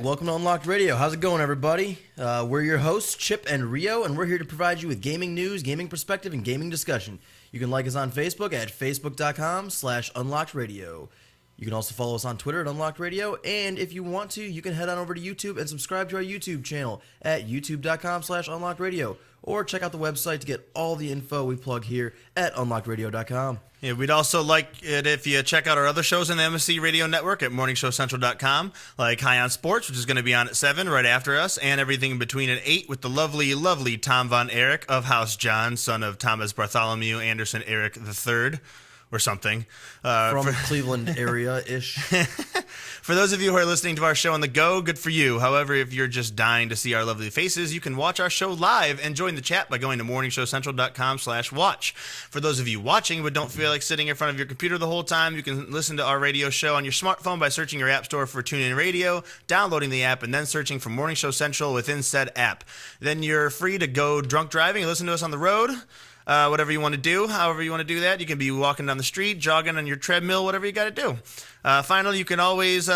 welcome to Unlocked Radio. How's it going, everybody? We're your hosts, Chip and Rio, and we're here to provide you with gaming news, gaming perspective, and gaming discussion. You can like us on Facebook at facebook.com/unlockedradio. You can also follow us on Twitter at Unlocked Radio, and if you want to, you can head on over to YouTube and subscribe to our YouTube channel at youtube.com/unlockedradio, or check out the website to get all the info we plug here at unlockedradio.com. Yeah, we'd also like it if you check out our other shows on the MSC Radio Network at morningshowcentral.com, like High on Sports, which is going to be on at 7 right after us, and everything in between at 8 with the lovely, lovely Tom Von Erich of House John, son of Thomas Bartholomew Anderson Erich III. Or something. From Cleveland area-ish. For those of you who are listening to our show on the go, good for you. However, if you're just dying to see our lovely faces, you can watch our show live and join the chat by going to morningshowcentral.com/watch. For those of you watching but don't feel like sitting in front of your computer the whole time, you can listen to our radio show on your smartphone by searching your app store for TuneIn Radio, downloading the app, and then searching for Morning Show Central within said app. Then you're free to go drunk driving and listen to us on the road. Whatever you want to do, however you want to do that. You can be walking down the street, jogging on your treadmill, whatever you got to do. Finally, you can always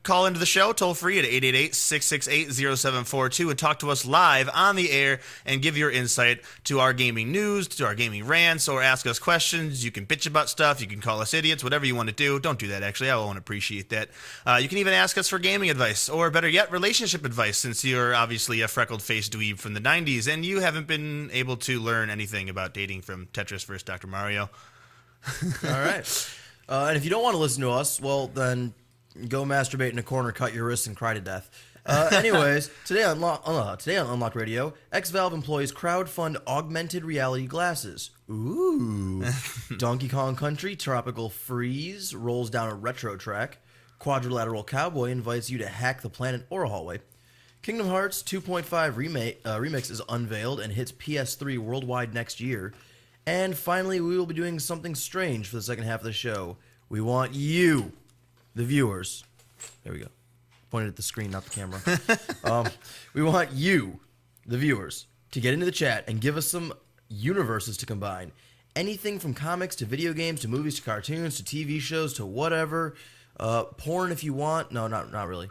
call into the show toll-free at 888-668-0742 and talk to us live on the air and give your insight to our gaming news, to our gaming rants, or ask us questions. You can bitch about stuff. You can call us idiots, whatever you want to do. Don't do that, actually. I won't appreciate that. You can even ask us for gaming advice, or better yet, relationship advice, since you're obviously a freckled-faced dweeb from the 90s and you haven't been able to learn anything about dating from Tetris vs. Dr. Mario. All right. And if you don't want to listen to us, well, then go masturbate in a corner, cut your wrists, and cry to death. Anyways, today on Unlocked Radio, ex-Valve employees crowdfund augmented reality glasses. Ooh. Donkey Kong Country Tropical Freeze rolls down a retro track. Quadrilateral Cowboy invites you to hack the planet or a hallway. Kingdom Hearts 2.5 remix is unveiled and hits PS3 worldwide next year. And finally, we will be doing something strange for the second half of the show. We want you, the viewers. There we go. Pointed at the screen, not the camera. We want you, the viewers, to get into the chat and give us some universes to combine. Anything from comics to video games to movies to cartoons to TV shows to whatever. Porn if you want. No, not really.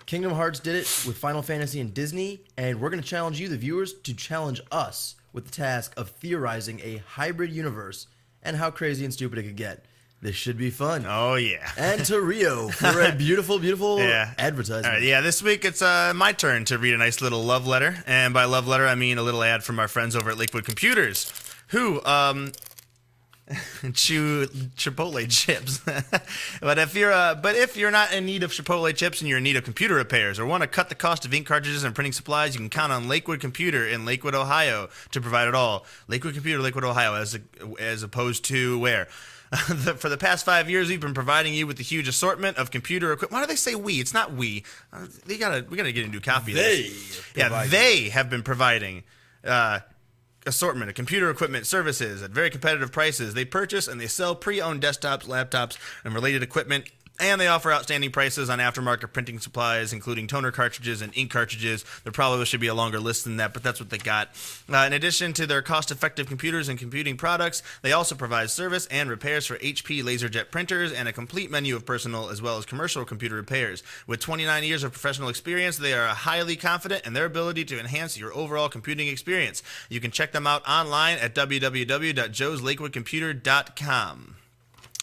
Kingdom Hearts did it with Final Fantasy and Disney, and we're going to challenge you, the viewers, to challenge us with the task of theorizing a hybrid universe and how crazy and stupid it could get. This should be fun. Oh, yeah. And to Rio for a beautiful, beautiful advertisement. All right, yeah, this week it's my turn to read a nice little love letter. And by love letter, I mean a little ad from our friends over at Lakewood Computers, who chew Chipotle chips. But if you're not in need of Chipotle chips and you're in need of computer repairs or want to cut the cost of ink cartridges and printing supplies, you can count on Lakewood Computer in Lakewood, Ohio to provide it all. Lakewood Computer, Lakewood, Ohio, as opposed to where? For the past 5 years, we've been providing you with a huge assortment of computer equipment. Why do they say we? It's not we. We gotta get a new copy of this. They have been providing assortment of computer equipment services at very competitive prices. They purchase and they sell pre-owned desktops, laptops, and related equipment. And they offer outstanding prices on aftermarket printing supplies, including toner cartridges and ink cartridges. There probably should be a longer list than that, but that's what they got. In addition to their cost-effective computers and computing products, they also provide service and repairs for HP LaserJet printers and a complete menu of personal as well as commercial computer repairs. With 29 years of professional experience, they are highly confident in their ability to enhance your overall computing experience. You can check them out online at www.joeslakewoodcomputer.com.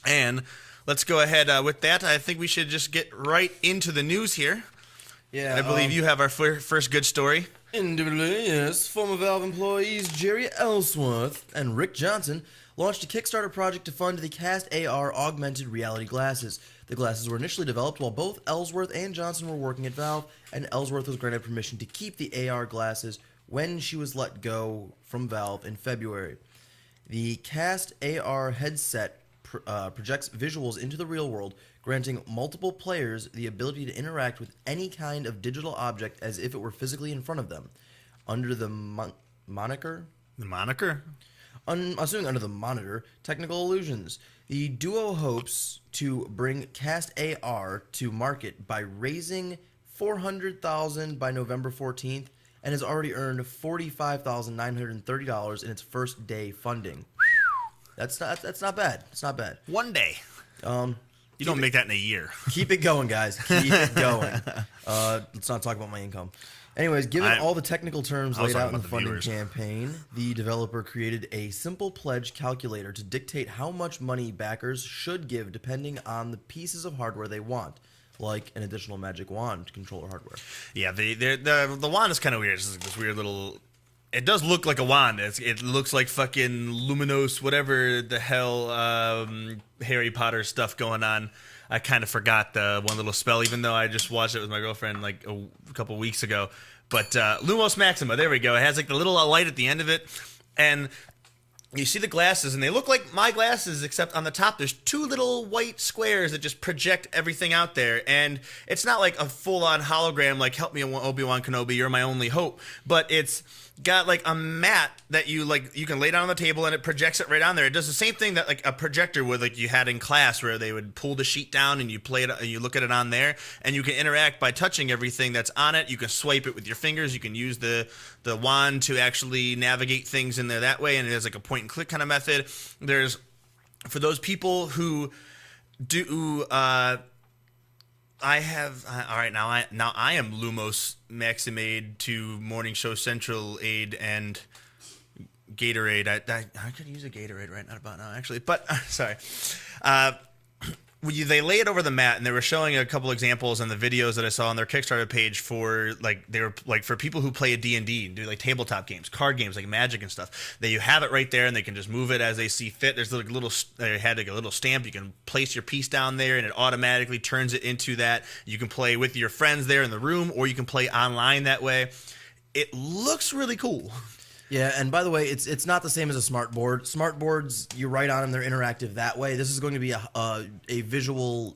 And let's go ahead with that. I think we should just get right into the news here. Yeah, I believe you have our first good story. Indubitably, yes. Former Valve employees Jerry Ellsworth and Rick Johnson launched a Kickstarter project to fund the Cast AR augmented reality glasses. The glasses were initially developed while both Ellsworth and Johnson were working at Valve, and Ellsworth was granted permission to keep the AR glasses when she was let go from Valve in February. The Cast AR headset projects visuals into the real world, granting multiple players the ability to interact with any kind of digital object as if it were physically in front of them. Under the moniker? The moniker? Assuming under the monitor, Technical Illusions. The duo hopes to bring Cast AR to market by raising $400,000 by November 14th and has already earned $45,930 in its first day funding. That's not bad. It's not bad. One day. You don't make that in a year. Keep it going, guys. Keep it going. Let's not talk about my income. Anyways, given all the technical terms laid out in the funding campaign, the developer created a simple pledge calculator to dictate how much money backers should give depending on the pieces of hardware they want, like an additional magic wand controller hardware. Yeah, the wand is kind of weird. It's like this weird little... It does look like a wand. It looks like fucking luminous, whatever the hell Harry Potter stuff going on. I kind of forgot the one little spell, even though I just watched it with my girlfriend like a couple weeks ago. But Lumos Maxima, there we go. It has like the little light at the end of it. And you see the glasses, and they look like my glasses, except on the top there's two little white squares that just project everything out there. And it's not like a full-on hologram like, help me, Obi-Wan Kenobi, you're my only hope. But it's got like a mat that you can lay down on the table and it projects it right on there. It does the same thing that like a projector would, like you had in class, where they would pull the sheet down and you play it, you look at it on there, and you can interact by touching everything that's on it. You can swipe it with your fingers. You can use the wand to actually navigate things in there that way, and it has like a point and click kind of method. There's, for those people who do I am Lumos Maximade to Morning Show Central Aid and Gatorade. I could use a Gatorade right about now, actually. But sorry. They lay it over the mat, and they were showing a couple examples in the videos that I saw on their Kickstarter page for for people who play a D&D and do like tabletop games, card games like Magic and stuff. That you have it right there, and they can just move it as they see fit. There's like they had like a little stamp. You can place your piece down there, and it automatically turns it into that. You can play with your friends there in the room, or you can play online that way. It looks really cool. Yeah, and by the way, it's not the same as a smart board. Smart boards, you write on them, they're interactive that way. This is going to be a visual,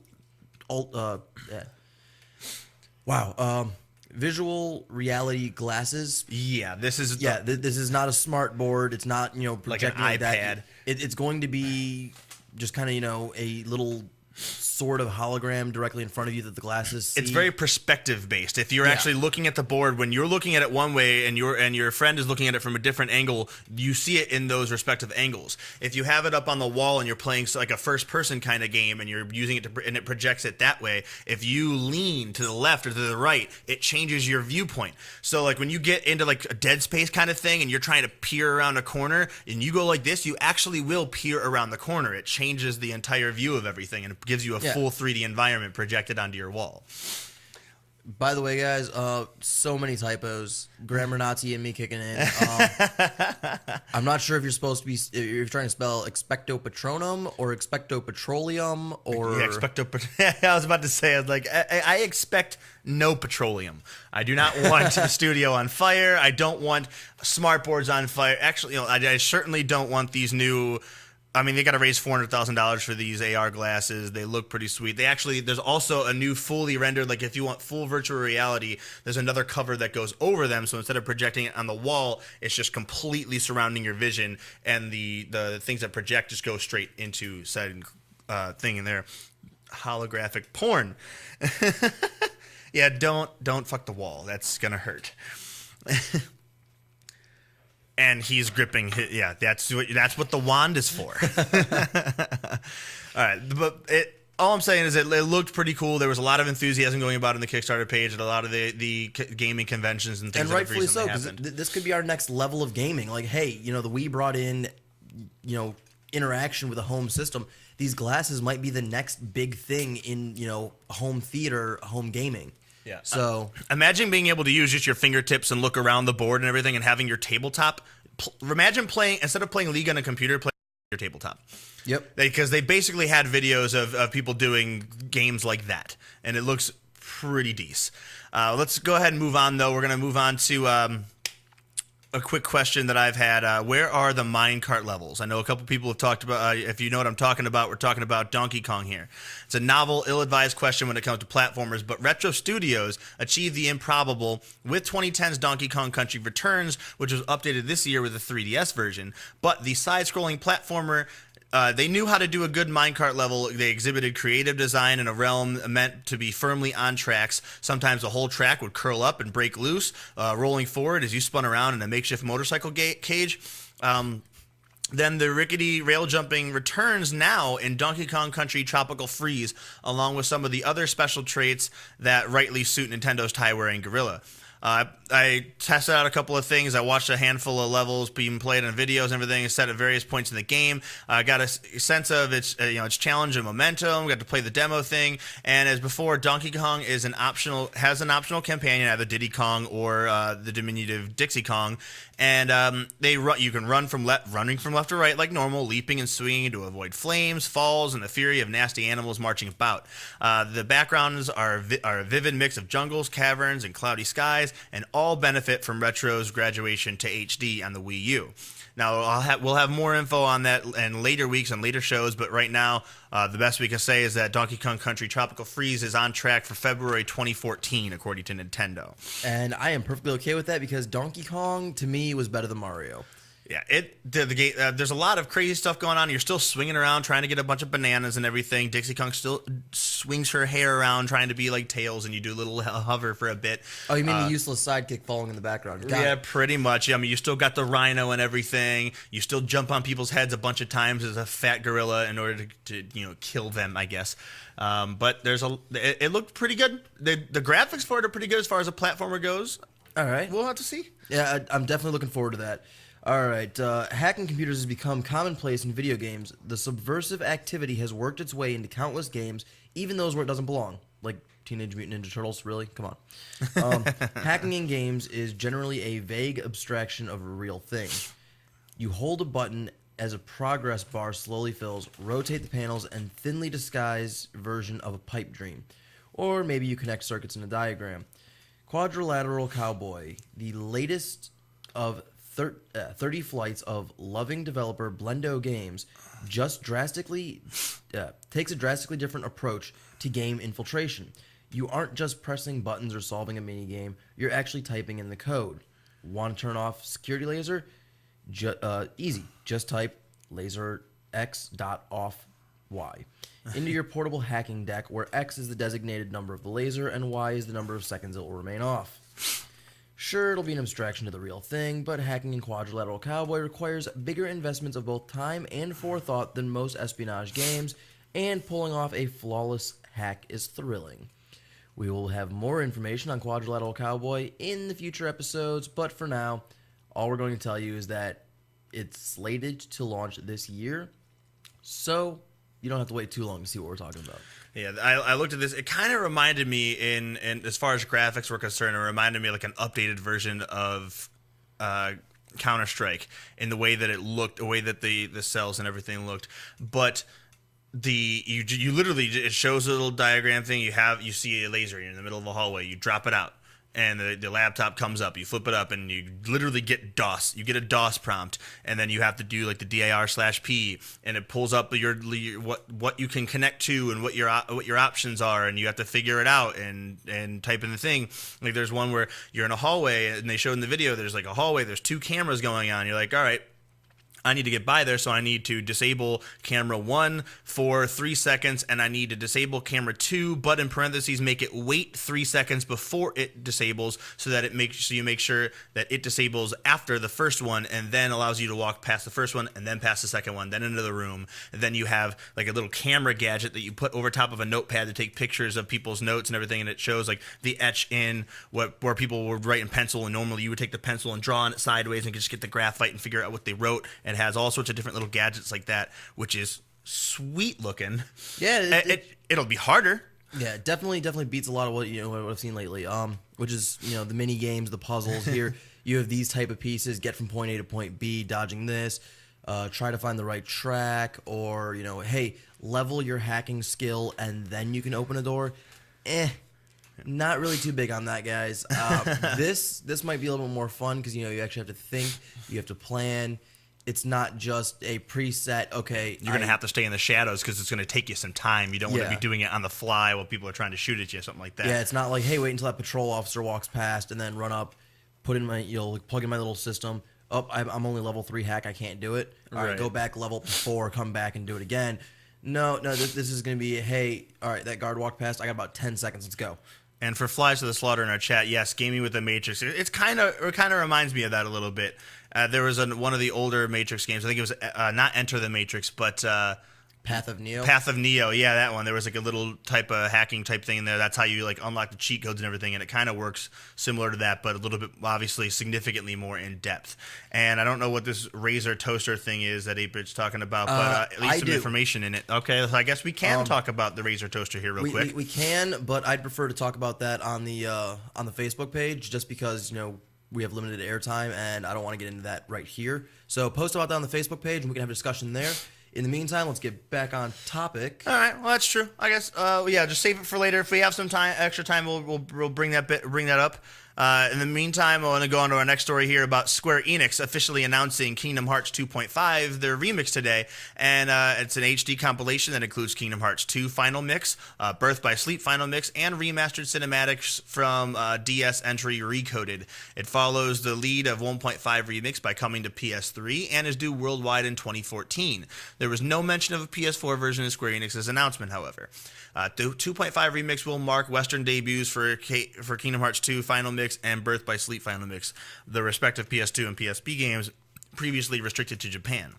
visual reality glasses. Yeah, this is this is not a smart board. It's not projecting like an iPad. That. It's going to be just kind of a little sort of hologram directly in front of you that the glasses see. It's very perspective based. If you're actually looking at the board, when you're looking at it one way and your friend is looking at it from a different angle, you see it in those respective angles. If you have it up on the wall and you're playing like a first person kind of game and you're using it and it projects it that way, if you lean to the left or to the right, it changes your viewpoint. So like when you get into like a dead space kind of thing and you're trying to peer around a corner and you go like this, you actually will peer around the corner. It changes the entire view of everything, and it gives you a full 3D environment projected onto your wall. By the way, guys, so many typos. Grammar Nazi and me kicking in. I'm not sure if if you're trying to spell expecto patronum or expecto petroleum or... Yeah, I was about to say, I expect no petroleum. I do not want the studio on fire. I don't want smart boards on fire. Actually, I certainly don't want these new... I mean, they got to raise $400,000 for these AR glasses. They look pretty sweet. There's also a new fully rendered, like if you want full virtual reality, there's another cover that goes over them. So instead of projecting it on the wall, it's just completely surrounding your vision, and the things that project just go straight into said thing in there. Holographic porn. Yeah, don't fuck the wall. That's gonna hurt. And he's gripping that's what the wand is for. All right, but all I'm saying is it looked pretty cool. There was a lot of enthusiasm going about on the Kickstarter page at a lot of the gaming conventions and things. And rightfully so, because this could be our next level of gaming. Like, hey, the Wii brought in, interaction with a home system. These glasses might be the next big thing in, home theater, home gaming. Yeah. So imagine being able to use just your fingertips and look around the board and everything, and having your tabletop. Imagine playing, instead of playing League on a computer, play your tabletop. Yep. Because they basically had videos of people doing games like that, and it looks pretty decent. Let's go ahead and move on, though. We're going to move on to a quick question that I've had. Where are the minecart levels? I know a couple people have talked about, if you know what I'm talking about, we're talking about Donkey Kong here. It's a novel, ill-advised question when it comes to platformers, but Retro Studios achieved the improbable with 2010's Donkey Kong Country Returns, which was updated this year with a 3DS version. But the side-scrolling platformer, they knew how to do a good minecart level. They exhibited creative design in a realm meant to be firmly on tracks. Sometimes the whole track would curl up and break loose, rolling forward as you spun around in a makeshift motorcycle cage. Then the rickety rail jumping returns now in Donkey Kong Country Tropical Freeze, along with some of the other special traits that rightly suit Nintendo's tie-wearing gorilla. I tested out a couple of things. I watched a handful of levels being played on videos and everything set at various points in the game. I got a sense of its its challenge and momentum. We got to play the demo thing, and as before, Donkey Kong has an optional companion, either Diddy Kong or the diminutive Dixie Kong, and you can running from left to right like normal, leaping and swinging to avoid flames, falls, and the fury of nasty animals marching about. The backgrounds are a vivid mix of jungles, caverns, and cloudy skies, and all benefit from Retro's graduation to HD on the Wii U. Now, we'll have more info on that in later weeks and later shows, but right now, the best we can say is that Donkey Kong Country Tropical Freeze is on track for February 2014, according to Nintendo. And I am perfectly okay with that because Donkey Kong, to me, was better than Mario. Yeah, there's a lot of crazy stuff going on. You're still swinging around trying to get a bunch of bananas and everything. Dixie Kong still swings her hair around trying to be like Tails, and you do a little hover for a bit. Oh, you mean the useless sidekick falling in the background? Yeah, pretty much. I mean, you still got the rhino and everything. You still jump on people's heads a bunch of times as a fat gorilla in order to kill them, I guess. But it looked pretty good. The graphics for it are pretty good as far as a platformer goes. All right. We'll have to see. Yeah, I'm definitely looking forward to that. All right, hacking computers has become commonplace in video games. The subversive activity has worked its way into countless games, even those where it doesn't belong, like Teenage Mutant Ninja Turtles. Really? Come on. Hacking in games is generally a vague abstraction of a real thing. You hold a button as a progress bar slowly fills, rotate the panels, and thinly disguised version of a pipe dream. Or maybe you connect circuits in a diagram. Quadrilateral Cowboy, the latest of 30 flights of loving developer Blendo Games, takes a drastically different approach to game infiltration. You aren't just pressing buttons or solving a minigame, you're actually typing in the code. Want to turn off security laser? Easy. Just type laser x.off y into your portable hacking deck, where X is the designated number of the laser and Y is the number of seconds it will remain off. Sure, it'll be an abstraction to the real thing, but hacking in Quadrilateral Cowboy requires bigger investments of both time and forethought than most espionage games, and pulling off a flawless hack is thrilling. We will have more information on Quadrilateral Cowboy in the future episodes, but for now, all we're going to tell you is that it's slated to launch this year, so you don't have to wait too long to see what we're talking about. Yeah, I looked at this. It kind of reminded me, in as far as graphics were concerned, it reminded me like an updated version of Counter-Strike in the way that it looked, the way that the cells and everything looked. But you literally, it shows a little diagram thing. You see a laser in the middle of a hallway. You drop it out, and the laptop comes up. You flip it up, and you literally get DOS. You get a DOS prompt, and then you have to do like the dir/p, and it pulls up what you can connect to and what your options are, and you have to figure it out and type in the thing. Like there's one where you're in a hallway, and they showed in the video. There's like a hallway. There's two cameras going on. You're like, all right, I need to get by there, so I need to disable camera 1 for 3 seconds, and I need to disable camera 2, but in parentheses, make it wait 3 seconds before it disables, so that you make sure that it disables after the first one, and then allows you to walk past the first one, and then past the second one, then into the room, and then you have like a little camera gadget that you put over top of a notepad to take pictures of people's notes and everything, and it shows like the etch in where people would write in pencil, and normally you would take the pencil and draw on it sideways and just get the graphite and figure out what they wrote. And has all sorts of different little gadgets like that, which is sweet looking. Yeah, it'll be harder. Yeah, definitely beats a lot of what I've seen lately. Which is the mini games, the puzzles. Here you have these type of pieces. Get from point A to point B, dodging this. Try to find the right track, or hey, level your hacking skill, and then you can open a door. Not really too big on that, guys. This might be a little more fun because you actually have to think, you have to plan. It's not just a preset, okay. You're going to have to stay in the shadows because it's going to take you some time. You don't want to be doing it on the fly while people are trying to shoot at you, something like that. Yeah, it's not like, hey, wait until that patrol officer walks past and then run up, put in my, plug in my little system. Oh, I'm only level 3 hack, I can't do it. All right, go back level 4, come back and do it again. No, this is going to be, hey, all right, that guard walked past, I got about 10 seconds, let's go. And for Flies to the Slaughter in our chat, yes, Gaming with the Matrix. It kind of reminds me of that a little bit. There was one of the older Matrix games. I think it was not Enter the Matrix, but Path of Neo. Path of Neo, yeah, that one. There was like a little type of hacking type thing in there. That's how you like unlock the cheat codes and everything, and it kind of works similar to that, but a little bit obviously significantly more in depth. And I don't know what this Razer toaster thing is that 8-Bit's talking about, but at least some information in it. Okay, so I guess we can talk about the Razer toaster here real quick. We can, but I'd prefer to talk about that on the Facebook page, just because we have limited airtime, and I don't want to get into that right here. So post about that on the Facebook page, and we can have a discussion there. In the meantime, let's get back on topic. All right, well that's true. I guess just save it for later. If we have some extra time, we'll bring that up. In the meantime, I want to go on to our next story here about Square Enix officially announcing Kingdom Hearts 2.5, their remix today, and it's an HD compilation that includes Kingdom Hearts 2 Final Mix, Birth by Sleep Final Mix, and remastered cinematics from DS Entry Recoded. It follows the lead of 1.5 Remix by coming to PS3 and is due worldwide in 2014. There was no mention of a PS4 version in Square Enix's announcement, however. The 2.5 Remix will mark Western debuts for Kingdom Hearts 2 Final Mix and Birth by Sleep Final Mix, the respective PS2 and PSP games previously restricted to Japan.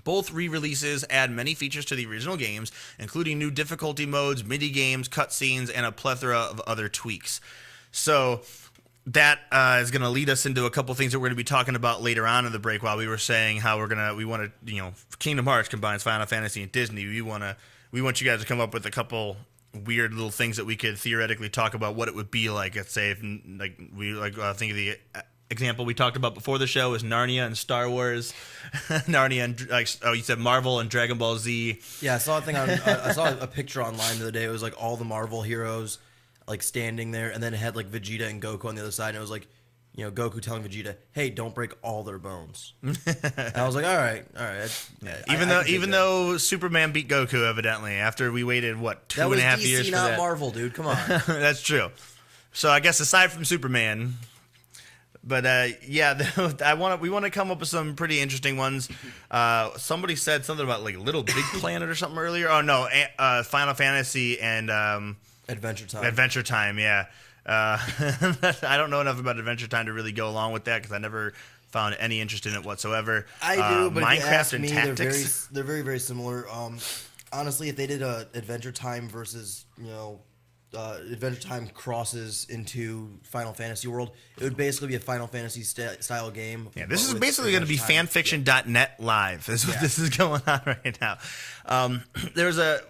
Both re-releases add many features to the original games, including new difficulty modes, mini-games, cutscenes, and a plethora of other tweaks. So that is going to lead us into a couple things that we're going to be talking about later on in the break, while we were saying how we want to, Kingdom Hearts combines Final Fantasy and Disney. We want you guys to come up with a couple weird little things that we could theoretically talk about what it would be like. Let's say if think of the example we talked about before the show is Narnia and Star Wars. Narnia and you said Marvel and Dragon Ball Z. Yeah, I saw a thing I saw a picture online the other day. It was like all the Marvel heroes like standing there, and then it had like Vegeta and Goku on the other side, and it was like, Goku telling Vegeta, "Hey, don't break all their bones." And I was like, "All right." Even though Superman beat Goku, evidently, after we waited 2.5 years for that. Not Marvel, dude. Come on. That's true. So I guess aside from Superman, but we want to come up with some pretty interesting ones. Somebody said something about like Little Big Planet or something earlier. Oh no, Final Fantasy and Adventure Time. Adventure Time, yeah. I don't know enough about Adventure Time to really go along with that because I never found any interest in it whatsoever. I do, but Minecraft and Tactics. They're very, very similar. Honestly, if they did a Adventure Time versus Adventure Time crosses into Final Fantasy World, it would basically be a Final Fantasy style game. Yeah, this is basically going to be fanfiction.net live. Is what this is going on right now. There's a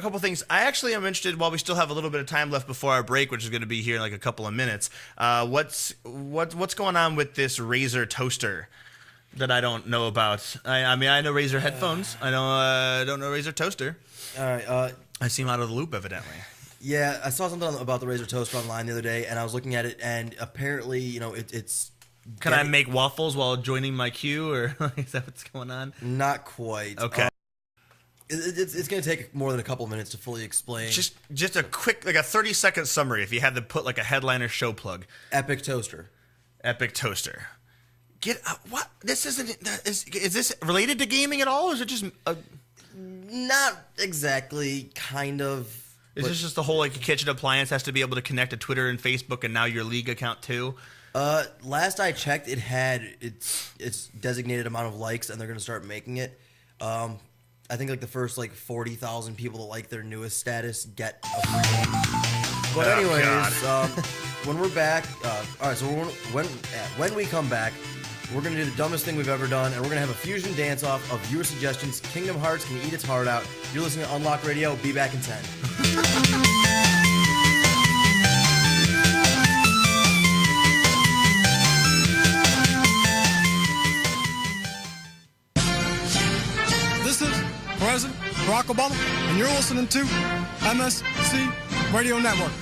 couple things. I actually am interested, while we still have a little bit of time left before our break, which is going to be here in like a couple of minutes. What's going on with this Razer toaster that I don't know about? I mean, I know Razer headphones. I don't know Razer toaster. All right. I seem out of the loop, evidently. Yeah, I saw something about the Razer toaster online the other day, and I was looking at it, and apparently, it's. Can I make waffles while joining my queue, or is that what's going on? Not quite. Okay. It's going to take more than a couple minutes to fully explain. Just a quick, like a 30-second summary, if you had to put like a headliner show plug. Epic toaster. What? This isn't. Is this related to gaming at all, or is it just? Not exactly. Kind of. Is this just the whole like kitchen appliance has to be able to connect to Twitter and Facebook and now your League account too? Last I checked, it had its designated amount of likes, and they're going to start making it. I think like the first 40,000 people that like their newest status get a free game. But anyways, when we're back, all right. So when we come back, we're gonna do the dumbest thing we've ever done, and we're gonna have a fusion dance-off of viewer suggestions. Kingdom Hearts can eat its heart out. You're listening to Unlock Radio. Be back in 10. President Barack Obama, and you're listening to MSC Radio Network.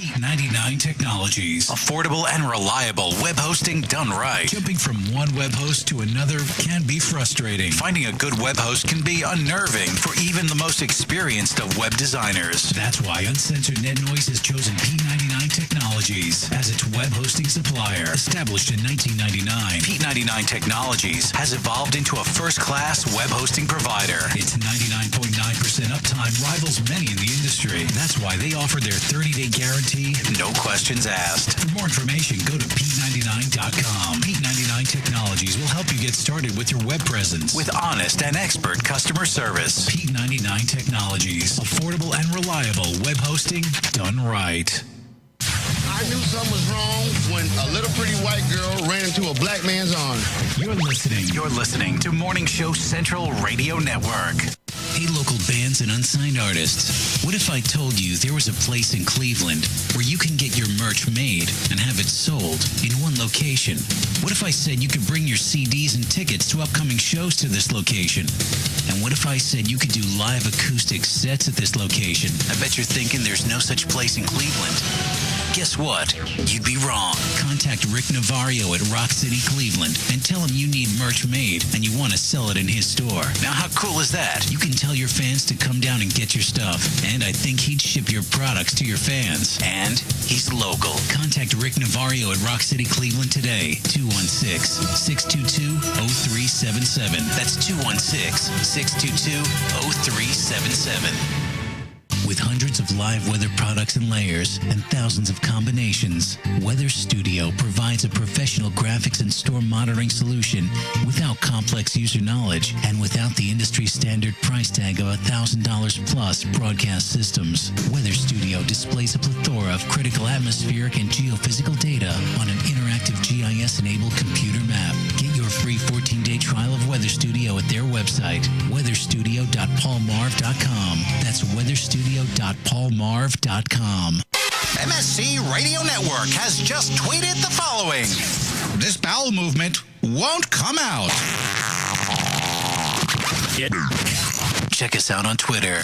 P99 Technologies. Affordable and reliable web hosting done right. Jumping from one web host to another can be frustrating. Finding a good web host can be unnerving for even the most experienced of web designers. That's why Uncensored Net Noise has chosen P99 Technologies as its web hosting supplier. Established in 1999, P99 Technologies has evolved into a first-class web hosting provider. Its 99.9% uptime rivals many in the industry. That's why they offer their 30-day guarantee, no questions asked. For more information, go to P99.com. P99 Technologies will help you get started with your web presence with honest and expert customer service. P99 Technologies. Affordable and reliable web hosting done right. I knew something was wrong when a little pretty white girl ran into a black man's arms. You're listening to Morning Show Central Radio Network. Hey, local bands and unsigned artists. What if I told you there was a place in Cleveland where you can get your merch made and have it sold in one location? What if I said you could bring your CDs and tickets to upcoming shows to this location? And what if I said you could do live acoustic sets at this location? I bet you're thinking there's no such place in Cleveland. Guess what? You'd be wrong. Contact Rick Navario at Rock City, Cleveland, and tell him you need merch made and you want to sell it in his store. Now, how cool is that? You can tell your fans to come down and get your stuff, and I think he'd ship your products to your fans. And he's local. Contact Rick Navario at Rock City, Cleveland today. 216-622-0377. That's 216-622-0377. With hundreds of live weather products and layers and thousands of combinations, Weather Studio provides a professional graphics and store monitoring solution without complex user knowledge and without the industry standard price tag of $1,000 plus broadcast systems. Weather Studio displays a plethora of critical atmospheric and geophysical data on an interactive GIS-enabled computer map. Get your free 14-day trial of Weather Studio at their website, weatherstudio.paulmarv.com. That's weatherstudio.paulmarv.com. MSC Radio Network has just tweeted the following. This bowel movement won't come out. Check us out on Twitter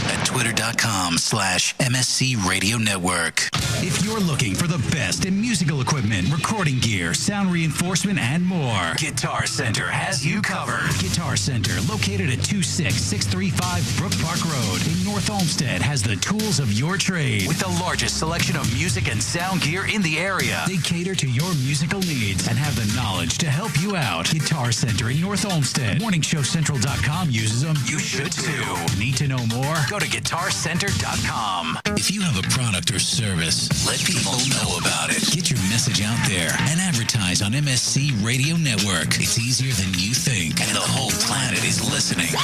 at twitter.com/MSC Radio Network. If you're looking for the best in musical equipment, recording gear, sound reinforcement, and more, Guitar Center has you covered. Guitar Center, located at 26635 Brook Park Road in North Olmsted, has the tools of your trade with the largest selection of music and sound gear in the area. They cater to your musical needs and have the knowledge to help you out. Guitar Center in North Olmsted. MorningshowCentral.com uses them. You should too. Need to know more? Go to GuitarCenter.com. If you have a product or service, let people know about it. Get your message out there and advertise on MSC Radio Network. It's easier than you think, and the whole planet is listening.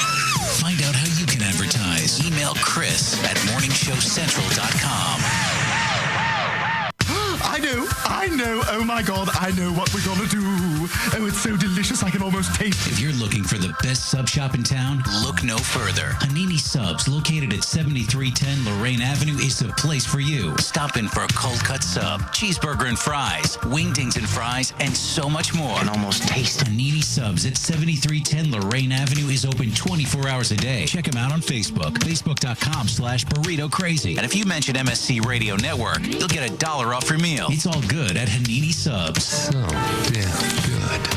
Find out how you can advertise. Email Chris at morningshowcentral.com. I know. Oh my God, I know what we're gonna do. Oh, it's so delicious, I can almost taste it. If you're looking for the best sub shop in town, look no further. Hanini Subs, located at 7310 Lorraine Avenue, is the place for you. Stop in for a cold cut sub, cheeseburger and fries, wingdings and fries, and so much more. I can almost taste it. Hanini Subs at 7310 Lorraine Avenue is open 24 hours a day. Check them out on Facebook, facebook.com/burrito crazy. And if you mention MSC Radio Network, you'll get $1 off your meal. It's all good at Hanini Subs. So damn good.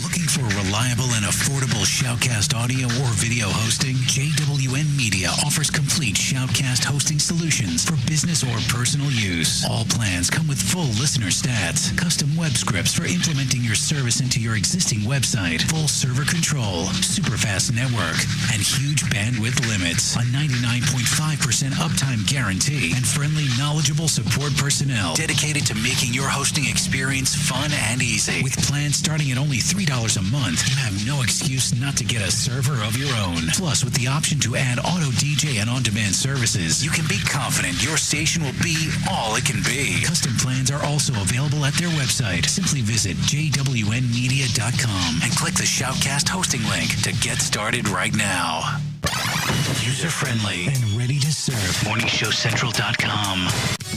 Looking for reliable and affordable Shoutcast audio or video hosting? JWN Media offers complete Shoutcast hosting solutions for business or personal use. All plans come with full listener stats, custom web scripts for implementing your service into your existing website, full server control, super fast network, and huge bandwidth limits, a 99.5% uptime guarantee, and friendly, knowledgeable support personnel dedicated to making your hosting experience fun and easy. With plans starting at only $3 a month, you have no excuse not to get a server of your own. Plus, with the option to add auto DJ and on-demand services, you can be confident your station will be all it can be. Custom plans are also available at their website. Simply visit jwnmedia.com and click the Shoutcast hosting link to get started right now. User-friendly and ready to serve. MorningshowCentral.com.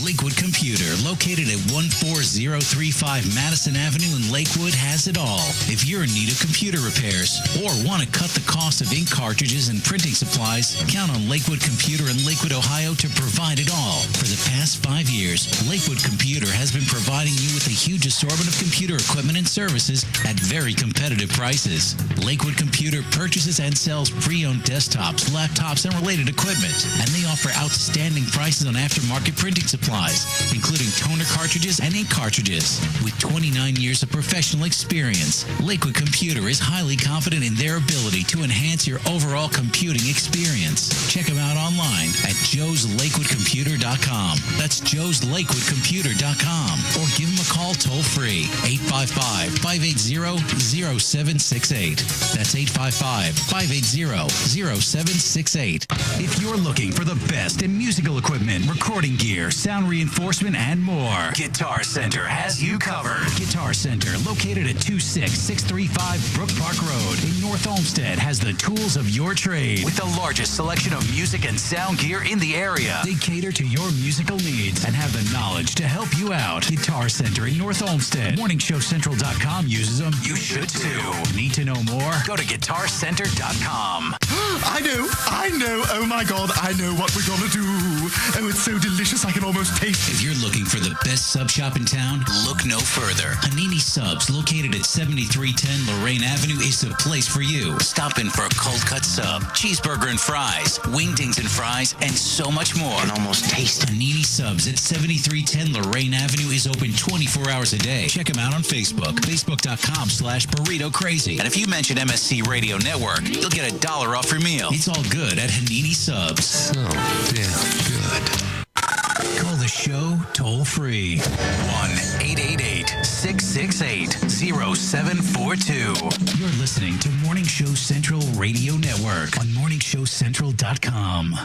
Lakewood Computer, located at 14035 Madison Avenue in Lakewood, has it all. If you're in need of computer repairs or want to cut the cost of ink cartridges and printing supplies, count on Lakewood Computer in Lakewood, Ohio to provide it all. For the the past 5 years, Lakewood Computer has been providing you with a huge assortment of computer equipment and services at very competitive prices. Lakewood Computer purchases and sells pre-owned desktops, laptops, and related equipment, and they offer outstanding prices on aftermarket printing supplies, including toner cartridges and ink cartridges. With 29 years of professional experience, Lakewood Computer is highly confident in their ability to enhance your overall computing experience. Check them out online at joeslakewoodcomputer.com. That's joeslakewoodcomputer.com. Or give them a call toll-free, 855-580-0768. That's 855-580-0768. If you're looking for the best in musical equipment, recording gear, sound reinforcement, and more, Guitar Center has you covered. Guitar Center, located at 26635 Brook Park Road in North Olmsted, has the tools of your trade with the largest selection of music and sound gear in the area. They cater to your musical needs and have the knowledge to help you out. Guitar Center in North Olmsted. morningshowcentral.com uses them. You should too. Need to know more? Go to guitarcenter.com. I know. Oh my God, I know what we're gonna do. Oh, it's so delicious, I can almost taste it. If you're looking for the best sub shop in town, look no further. Hanini Subs, located at 7310 Lorraine Avenue, is the place for you. Stop in for a cold cut sub, cheeseburger and fries, wingdings and fries, and so much more. Can almost taste it. Hanini Subs at 7310 Lorraine Avenue is open 24 hours a day. Check them out on Facebook, facebook.com/burrito crazy. And if you mention MSC Radio Network, you'll get $1 off your meal. It's all good at Hanini Subs. So damn good. Call the show toll free. 1-888-668-0742. You're listening to Morning Show Central Radio Network on morningshowcentral.com.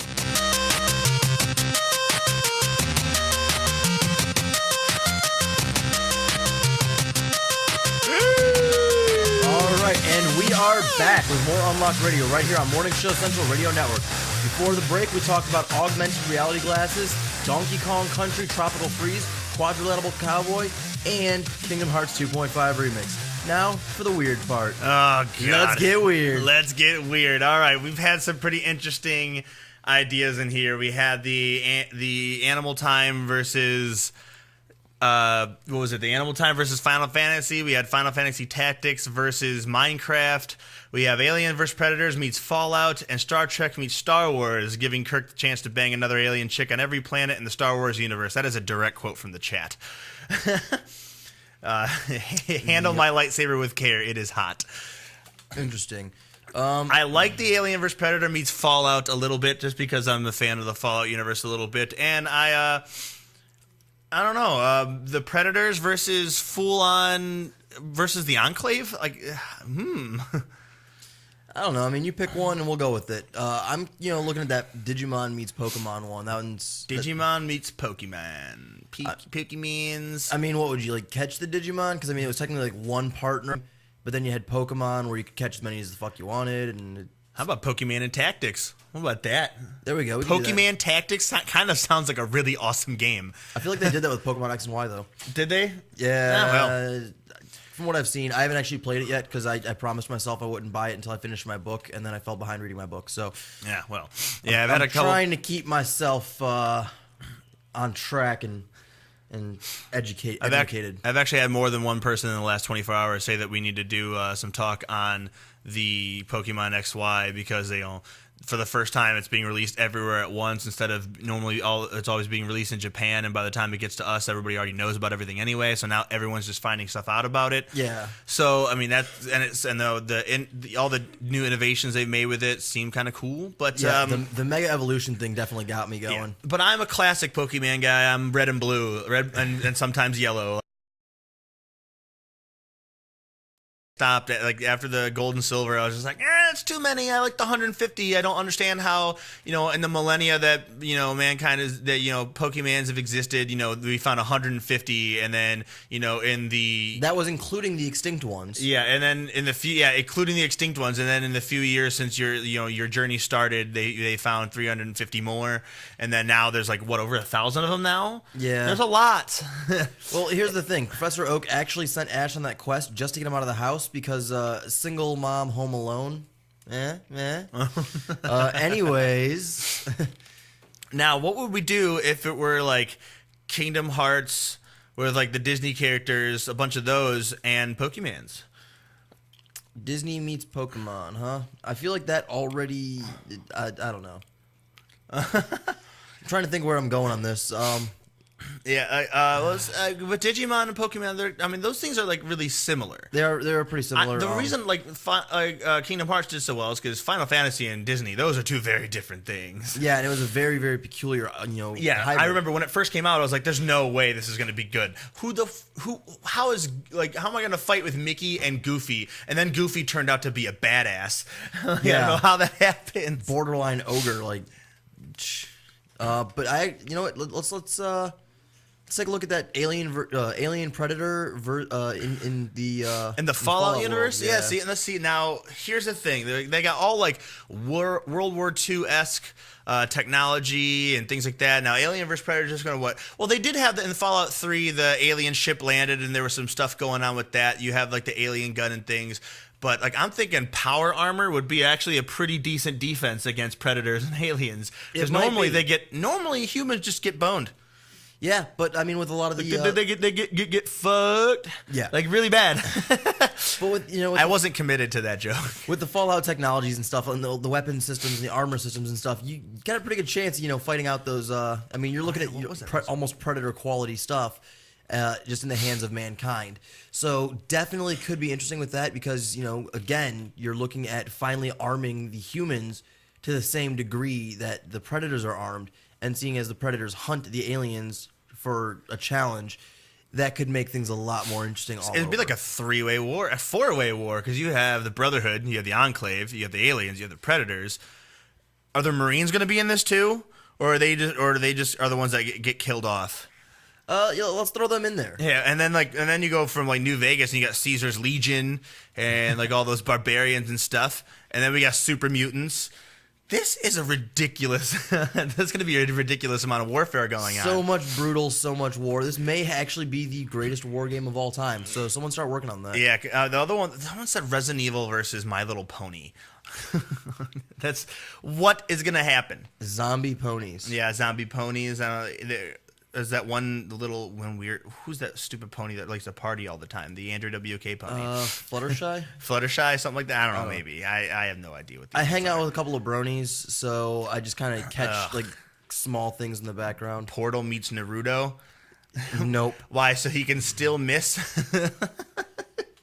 All right, and we are back with more Unlocked Radio right here on Morning Show Central Radio Network. Before the break, we talked about augmented reality glasses, Donkey Kong Country Tropical Freeze, Quadrilateral Cowboy, and Kingdom Hearts 2.5 Remix. Now for the weird part. Oh, God. Let's get weird. Let's get weird. All right, we've had some pretty interesting ideas in here. We had the Animal Time versus... what was it? The Animal Time versus Final Fantasy. We had Final Fantasy Tactics versus Minecraft. We have Alien vs. Predators meets Fallout, and Star Trek meets Star Wars, giving Kirk the chance to bang another alien chick on every planet in the Star Wars universe. That is a direct quote from the chat. Handle my lightsaber with care. It is hot. Interesting. I like the Alien vs. Predator meets Fallout a little bit, just because I'm a fan of the Fallout universe a little bit, and I don't know. The Predators versus versus the Enclave? I don't know. I mean, you pick one and we'll go with it. I'm, looking at that Digimon meets Pokemon one. That one's... Digimon meets Pokemon. Pokemons. I mean, what would you, catch the Digimon? Because, it was technically, one partner, but then you had Pokemon where you could catch as many as the fuck you wanted, and... How about Pokemon and Tactics? What about that? There we go. We can do Pokemon Tactics? That kind of sounds like a really awesome game. I feel like they did that with Pokemon X and Y, though. Did they? Yeah. Well. From what I've seen, I haven't actually played it yet because I promised myself I wouldn't buy it until I finished my book, and then I fell behind reading my book. So yeah, well, yeah, I've had a couple. Trying to keep myself on track and educated. I've actually had more than one person in the last 24 hours say that we need to do some talk on the Pokemon XY because they all. For the first time, it's being released everywhere at once instead of normally it's always being released in Japan, and by the time it gets to us, everybody already knows about everything anyway. So now everyone's just finding stuff out about it. Yeah. So I mean all the new innovations they've made with it seem kind of cool, but yeah, the Mega Evolution thing definitely got me going. Yeah. But I'm a classic Pokemon guy. I'm red and blue, and sometimes yellow. Stopped at, after the gold and silver, I was just like, it's too many. I like the 150. I don't understand how, in the millennia that, mankind is, that, Pokemons have existed, we found 150, and then, in the... That was including the extinct ones. Yeah, and then including the extinct ones, and then in the few years since your journey started, they found 350 more, and then now there's over 1,000 of them now? Yeah. There's a lot. Well, here's the thing. Professor Oak actually sent Ash on that quest just to get him out of the house because single mom home alone. Anyways. Now, what would we do if it were like Kingdom Hearts with like the Disney characters, a bunch of those, and Pokemans? Disney meets Pokemon, huh? I feel like that already. I don't know. I'm trying to think where I'm going on this. Yeah, with Digimon and Pokemon, those things are like really similar. They're pretty similar. The reason Kingdom Hearts did so well is because Final Fantasy and Disney, those are two very different things. Yeah, and it was a very, very peculiar, Yeah, hybrid. I remember when it first came out, I was like, "There's no way this is going to be good." How am I going to fight with Mickey and Goofy? And then Goofy turned out to be a badass. I don't know how that happens. Borderline ogre, like. But you know what? Let's take a look at that Alien Predator in the Fallout universe. world. Yeah. See, let's see. Now, here's the thing: they got all like World War II esque technology and things like that. Now, Alien vs Predator is just going to what? Well, they did have in Fallout 3 the alien ship landed, and there was some stuff going on with that. You have like the alien gun and things. But like I'm thinking, power armor would be actually a pretty decent defense against predators and aliens. Because normally humans just get boned. Yeah, but I mean, with a lot of the they get fucked. Yeah, like really bad. But with I wasn't committed to that joke. With the Fallout technologies and stuff, and the weapon systems and the armor systems and stuff, you got a pretty good chance, fighting out those. You're looking at almost predator quality stuff, just in the hands of mankind. So definitely could be interesting with that because again, you're looking at finally arming the humans to the same degree that the predators are armed. And seeing as the predators hunt the aliens for a challenge, that could make things a lot more interesting. It'd be like a 3-way war, a 4-way war, because you have the Brotherhood, you have the Enclave, you have the aliens, you have the predators. Are the Marines going to be in this too, or are they just the ones that get killed off? Let's throw them in there. Yeah, and then you go from like New Vegas and you got Caesar's Legion and like all those barbarians and stuff, and then we got super mutants. This is a ridiculous. There's going to be a ridiculous amount of warfare going on. So much brutal, so much war. This may actually be the greatest war game of all time. So someone start working on that. Yeah, the other one. Someone said Resident Evil versus My Little Pony. That's what is going to happen. Zombie ponies. Yeah, zombie ponies. There's that one weird. Who's that stupid pony that likes to party all the time? The Andrew WK pony. Fluttershy. Fluttershy, something like that. I don't know. Maybe I have no idea what. I hang out with a couple of bronies, so I just kind of catch like small things in the background. Portal meets Naruto. Nope. Why? So he can still miss.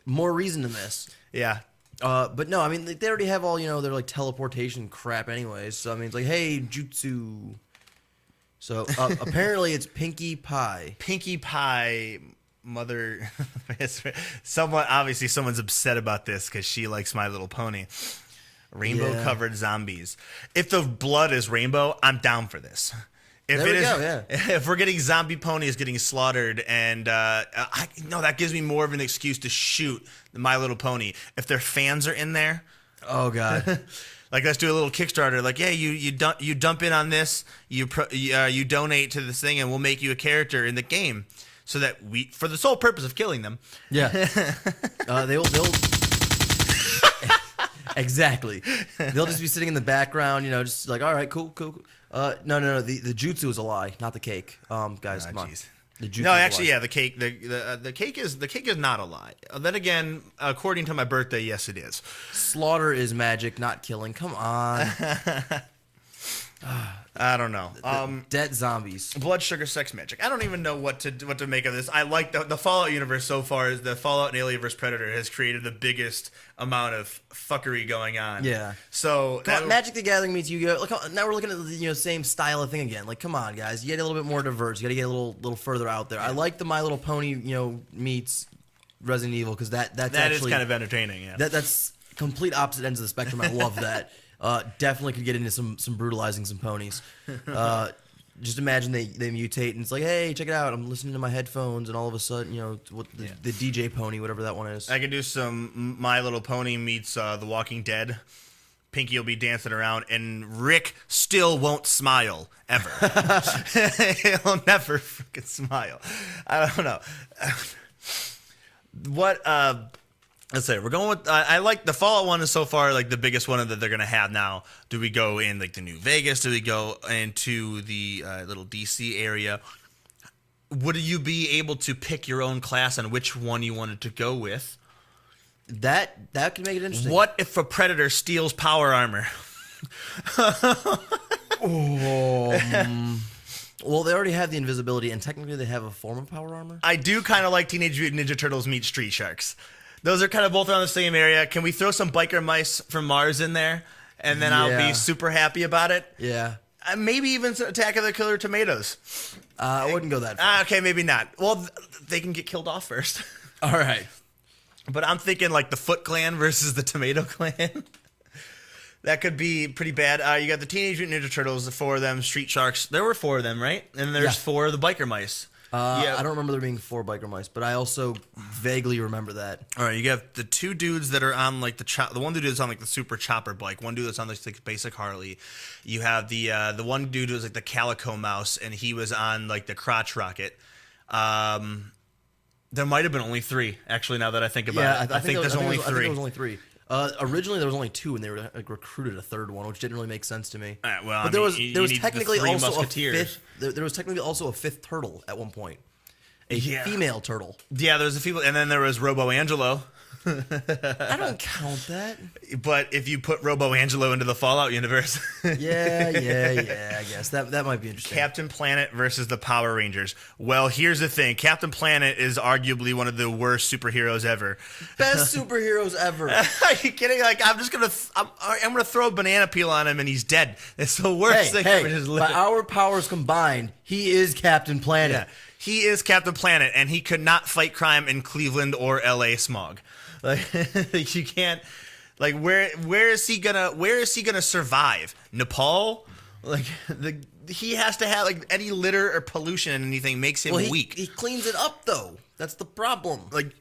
More reason to miss. Yeah. But no, I mean they already have all their like teleportation crap anyways. So I mean it's like, hey, jutsu. So apparently it's Pinkie Pie. Pinkie Pie, mother. Someone's upset about this because she likes My Little Pony. Rainbow-covered zombies. If the blood is rainbow, I'm down for this. If we're getting zombie ponies getting slaughtered, and that gives me more of an excuse to shoot My Little Pony. If their fans are in there, oh god. Like, let's do a little Kickstarter. Like, yeah, you dump in on this, you donate to this thing, and we'll make you a character in the game, so that for the sole purpose of killing them. Yeah. They'll exactly. They'll just be sitting in the background, just like, all right, cool. No. The jutsu is a lie, not the cake. Guys, come on. No, actually, yeah, the cake. The cake is not a lie. Then again, according to my birthday, yes, it is. Slaughter is magic, not killing. Come on. I don't know. Dead zombies. Blood, sugar, sex, magic. I don't even know what to make of this. I like the Fallout universe so far. Is the Fallout and Alien vs Predator has created the biggest amount of fuckery going on. Yeah. So Magic the Gathering meets Yu-Gi-Oh. Like, now we're looking at the same style of thing again. Like, come on, guys, you get a little bit more diverse. You got to get a little further out there. I like the My Little Pony meets Resident Evil because that actually is kind of entertaining. Yeah. That's complete opposite ends of the spectrum. I love that. Definitely could get into some brutalizing some ponies. Just imagine they mutate and it's like, hey, check it out. I'm listening to my headphones and all of a sudden, the DJ pony, whatever that one is. I could do some My Little Pony meets The Walking Dead. Pinky will be dancing around and Rick still won't smile ever. He'll never freaking smile. I don't know. What Let's say we're going with. I like the Fallout one is so far like the biggest one that they're gonna have now. Do we go in like the New Vegas? Do we go into the little DC area? Would you be able to pick your own class on which one you wanted to go with? That could make it interesting. What if a predator steals power armor? Well, they already have the invisibility, and technically they have a form of power armor. I do kind of like Teenage Mutant Ninja Turtles meet Street Sharks. Those are kind of both around the same area. Can we throw some biker mice from Mars in there? And then I'll be super happy about it. Yeah. Maybe even Attack of the Killer Tomatoes. I wouldn't go that far. Okay, maybe not. Well, they can get killed off first. All right. But I'm thinking like the Foot Clan versus the Tomato Clan. That could be pretty bad. You got the Teenage Mutant Ninja Turtles, the 4 of them, Street Sharks. There were 4 of them, right? And there's 4 of the biker mice. I don't remember there being 4 biker mice, but I also vaguely remember that. All right, you have the 2 dudes that are on like the one dude is on like the super chopper bike. One dude that's on like the basic Harley. You have the one dude who was like the Calico Mouse, and he was on like the crotch rocket. There might have been only 3 actually. Now that I think about it, I think there's only 3. I think there was only 3. Originally there was only 2, and they were like recruited a third one, which didn't really make sense to me. Well, but there was need technically the 3 also Musketeers. a 5th. There was technically also a 5th turtle at one point, a female turtle. Yeah, there was a female, and then there was Robo Angelo. I don't count that. But if you put Robo Angelo into the Fallout universe, yeah, I guess that might be interesting. Captain Planet versus the Power Rangers. Well, here's the thing: Captain Planet is arguably one of the worst superheroes ever. Best superheroes ever. Are you kidding? Like, I'm gonna throw a banana peel on him and he's dead. It's the worst thing ever. Just by our powers combined, he is Captain Planet. Yeah, he is Captain Planet, and he could not fight crime in Cleveland or L.A. smog. Like you can't. Like where is he gonna survive? Nepal? Like he has to have like any litter or pollution and anything makes him weak. He cleans it up though. That's the problem. Like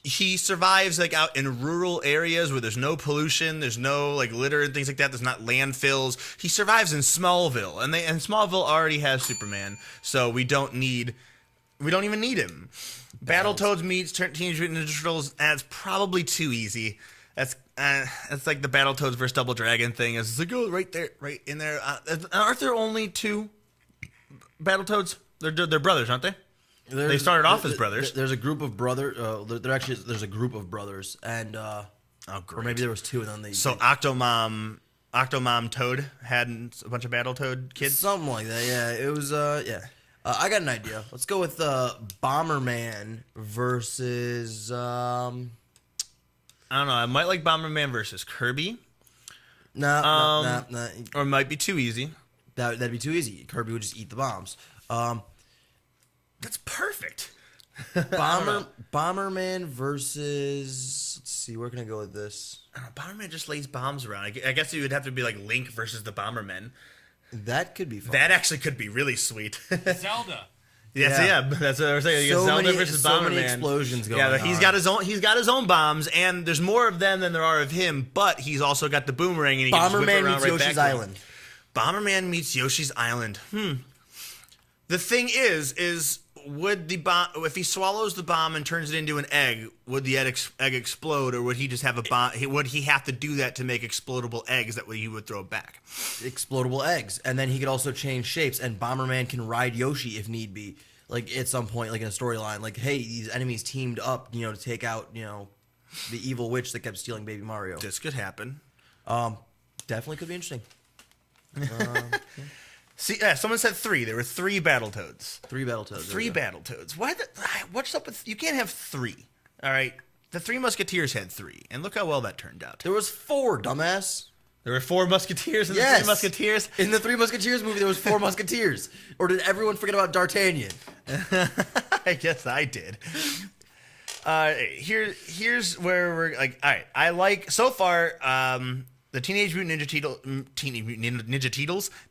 he survives like out in rural areas where there's no pollution, there's no like litter and things like that. There's not landfills. He survives in Smallville, and Smallville already has Superman, so we don't even need him. Battletoads meets Teenage Mutant Ninja Turtles. That's probably too easy. That's like the Battletoads versus Double Dragon thing. It's like, oh, right there, right in there. Aren't there only 2 Battletoads? They're brothers, aren't they? They started off as brothers. There's a group of brothers. There's a group of brothers, and or maybe there was 2, and then they. So Octomom Toad had a bunch of Battletoad kids. Something like that. Yeah, it was. I got an idea. Let's go with Bomberman versus. I don't know. I might like Bomberman versus Kirby. Nah. Or it might be too easy. That'd be too easy. Kirby would just eat the bombs. That's perfect. Bomberman versus. Let's see. Where can I go with this? I don't know, Bomberman just lays bombs around. I guess it would have to be like Link versus the Bombermen. That could be fun. That actually could be really sweet. Zelda. Yeah, that's what I was saying. Zelda versus Bomberman. So many explosions going on. Yeah, he's got his own bombs, and there's more of them than there are of him. But he's also got the boomerang, and he can just whip it around right Yoshi's back. Island. Bomberman meets Yoshi's Island. The thing is would the bomb, if he swallows the bomb and turns it into an egg, would the egg explode, or would he just have a bomb? Would he have to do that to make explodable eggs? That way he would throw it back. Explodable eggs, and then he could also change shapes, and Bomberman can ride Yoshi if need be. Like at some point, like in a storyline, like hey, these enemies teamed up, to take out, the evil witch that kept stealing Baby Mario. This could happen. Definitely could be interesting. See, someone said 3. There were 3 Battletoads. 3 Battletoads. 3 Battletoads. What's up with? You can't have 3. All right. The 3 Musketeers had 3, and look how well that turned out. There was 4, dumbass. There were 4 Musketeers in the 3 Musketeers? In the 3 Musketeers movie, there was 4 Musketeers. Or did everyone forget about D'Artagnan? I guess I did. Here's where we're like, all right. I like so far. the Teenage Mutant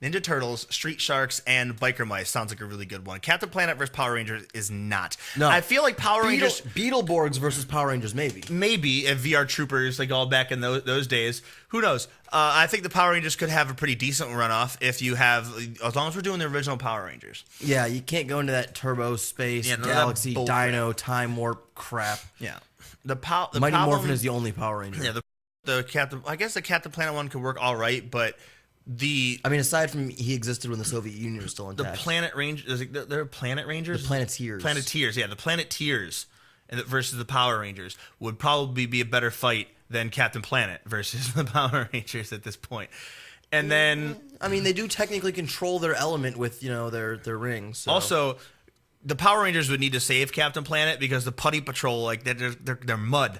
Ninja Turtles, Street Sharks, and Biker Mice sounds like a really good one. Captain Planet versus Power Rangers is not. No. I feel like Power Rangers... Beetleborgs versus Power Rangers, maybe. Maybe, if VR Troopers, like all back in those days. Who knows? I think the Power Rangers could have a pretty decent runoff if you have... As long as we're doing the original Power Rangers. Yeah, you can't go into that turbo space, galaxy, dino, time warp crap. Yeah. The Mighty Morphin is the only Power Ranger. Yeah, the Captain... I guess the Captain Planet one could work all right, but... aside from he existed when the Soviet Union was still intact. The Planet Rangers, they're Planet Rangers? The Planeteers. Planeteers, yeah. The Planeteers versus the Power Rangers would probably be a better fight than Captain Planet versus the Power Rangers at this point. And then... they do technically control their element with, their rings. So. Also, the Power Rangers would need to save Captain Planet because the Putty Patrol, like, they're mud.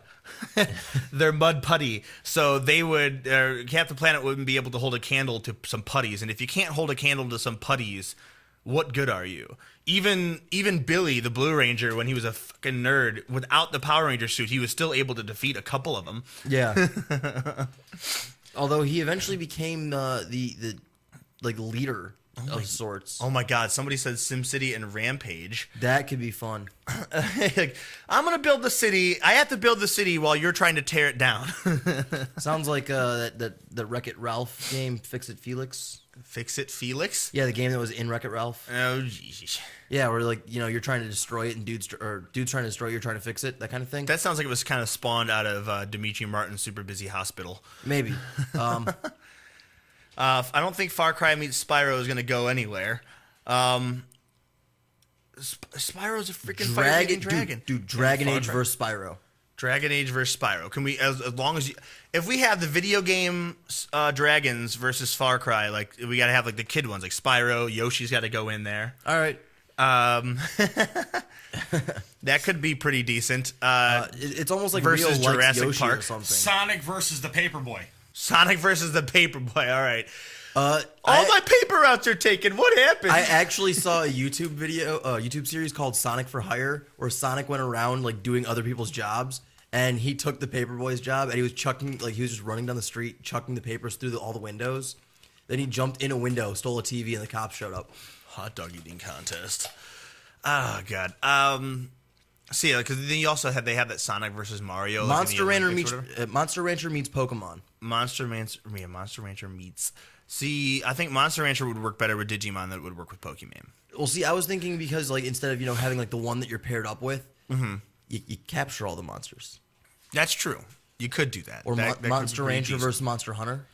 They're mud putty. So they would... Captain Planet wouldn't be able to hold a candle to some putties. And if you can't hold a candle to some putties, what good are you? Even Billy, the Blue Ranger, when he was a fucking nerd, without the Power Ranger suit, he was still able to defeat a couple of them. Yeah. Although he eventually became the leader of sorts. Oh my God! Somebody said SimCity and Rampage. That could be fun. Like, I'm gonna build the city. I have to build the city while you're trying to tear it down. Sounds like that Wreck-It Ralph game, Fix It Felix. Fix It Felix? Yeah, the game that was in Wreck-It Ralph. Oh, jeez. Yeah, where you're trying to destroy it and dude's trying to destroy it, you're trying to fix it, that kind of thing. That sounds like it was kind of spawned out of Dimitri Martin's Super Busy Hospital. Maybe. I don't think Far Cry meets Spyro is going to go anywhere. Spyro's a freaking fighting dragon. Dude, Dragon Age versus Spyro. Dragon Age versus Spyro. Can we, as long as if we have the video game dragons versus Far Cry, like we got to have like the kid ones, like Spyro, Yoshi's got to go in there. All right. That could be pretty decent. It's almost like versus real Jurassic Yoshi Park or something. Sonic versus the Paperboy. Sonic versus the Paperboy. All right. All my my paper routes are taken. What happened? I actually saw a YouTube series called Sonic for Hire, where Sonic went around like doing other people's jobs, and he took the Paperboy's job, and he was just running down the street, chucking the papers through all the windows. Then he jumped in a window, stole a TV, and the cops showed up. Hot dog eating contest. Oh God. See, because then you also have that Sonic versus Mario. Monster Rancher meets Pokemon. Monster Rancher meets. See, I think Monster Rancher would work better with Digimon than it would work with Pokemon. Well, see, I was thinking because instead of having the one that you're paired up with, you capture all the monsters. That's true. You could do that. Or that Monster Rancher versus Monster Hunter.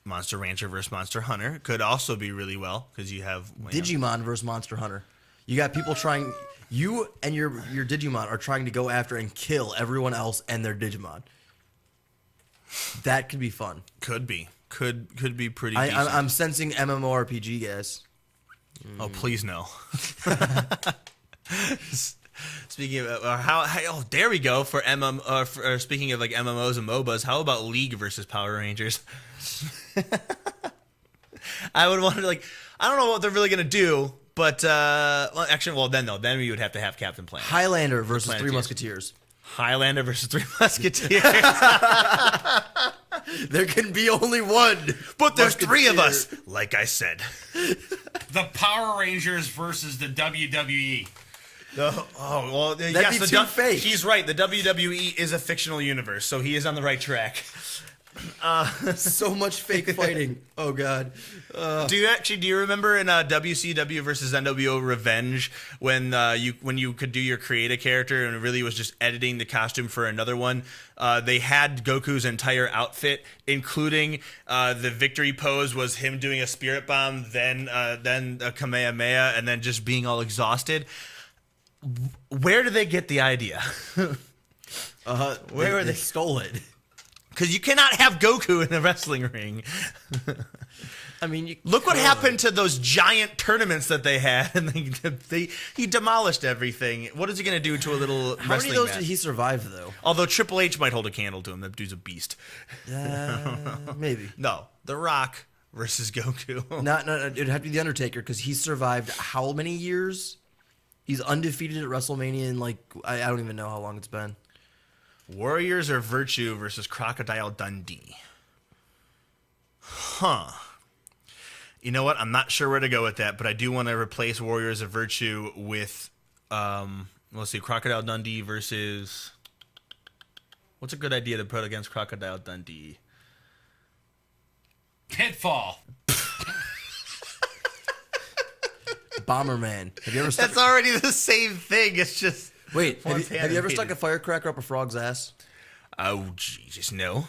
Monster Rancher versus Monster Hunter could also be really well because you have Digimon versus Monster Hunter. You got people trying. You and your Digimon are trying to go after and kill everyone else and their Digimon. That could be fun. Could be pretty decent. I'm sensing MMORPG, guys. Oh, please no. Speaking of there we go for speaking of MMOs and MOBAs. How about League versus Power Rangers? I would wonder I don't know what they're really gonna do, but then we would have to have Captain Planet. Highlander versus Three Musketeers. Highlander versus Three Musketeers. There can be only one. But there's three of us, like I said. The Power Rangers versus the WWE. That'd be too fake. He's right. The WWE is a fictional universe, so he is on the right track. So much fake fighting. Oh God. Do you remember in WCW versus NWO Revenge when you could do your create a character and it really was just editing the costume for another one? They had Goku's entire outfit, including the victory pose was him doing a spirit bomb, then a Kamehameha, and then just being all exhausted. Where did they get the idea? Where they stole it? Because you cannot have Goku in a wrestling ring. I mean, look what happened to those giant tournaments that they had, and he demolished everything. What is he going to do to a little wrestling match? How many of those did he survive, though? Although Triple H might hold a candle to him. That dude's a beast. Maybe. No, The Rock versus Goku. No, it'd have to be The Undertaker because he survived how many years? He's undefeated at WrestleMania in I don't even know how long it's been. Warriors or Virtue versus Crocodile Dundee. Huh. You know what? I'm not sure where to go with that, but I do want to replace Warriors of Virtue with, let's see, Crocodile Dundee versus... What's a good idea to put against Crocodile Dundee? Pitfall. Bomberman. Have you ever stuck... That's already the same thing. It's just... Wait, have you ever stuck a firecracker up a frog's ass? Oh, Jesus, no.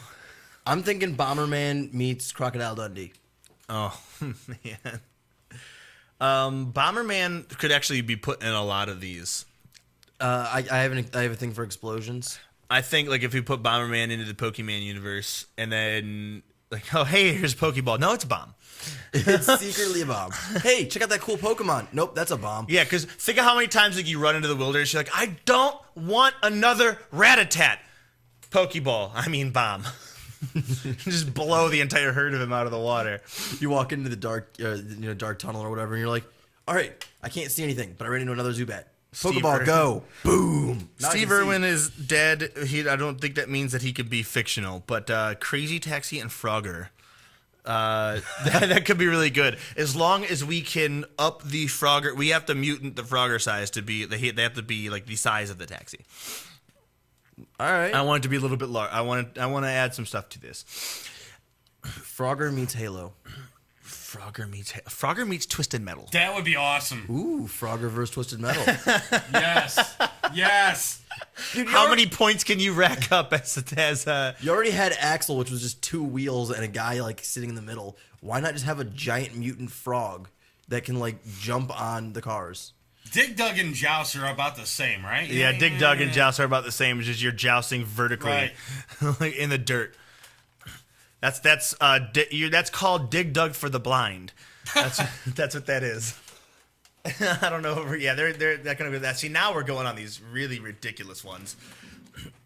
I'm thinking Bomberman meets Crocodile Dundee. Oh, man. Bomberman could actually be put in a lot of these. I have a thing for explosions. I think, like, if you put Bomberman into the Pokemon universe, and then, like, oh, hey, here's a Pokeball. No, it's a bomb. It's secretly a bomb. Hey, check out that cool Pokemon. Nope, that's a bomb. Yeah, because think of how many times, like, you run into the wilderness, you're like, I don't want another Rattata. Pokeball. I mean, bomb. Just blow the entire herd of him out of the water. You walk into the dark tunnel or whatever, and you're like, all right, I can't see anything, but I ran into another Zubat. Pokeball, go. Boom. Steve Irwin is dead. I don't think that means that he could be fictional, but Crazy Taxi and Frogger. That could be really good. As long as we can up the Frogger, we have to mutant the Frogger size to be, they have to be like the size of the taxi. All right. I want it to be a little bit large. I want to add some stuff to this. Frogger meets Halo. Frogger meets Twisted Metal. That would be awesome. Ooh, Frogger versus Twisted Metal. Yes. Yes. Dude, How many points can you rack up as You already had Axel, which was just 2 wheels and a guy like sitting in the middle. Why not just have a giant mutant frog that can like jump on the cars? Dig Dug and Joust are about the same, right? Yeah, Dig Dug and Joust are about the same. It's just you're jousting vertically, like in the dirt. That's called Dig Dug for the blind. That's what that is. I don't know. Yeah, they're gonna be that. See, now we're going on these really ridiculous ones.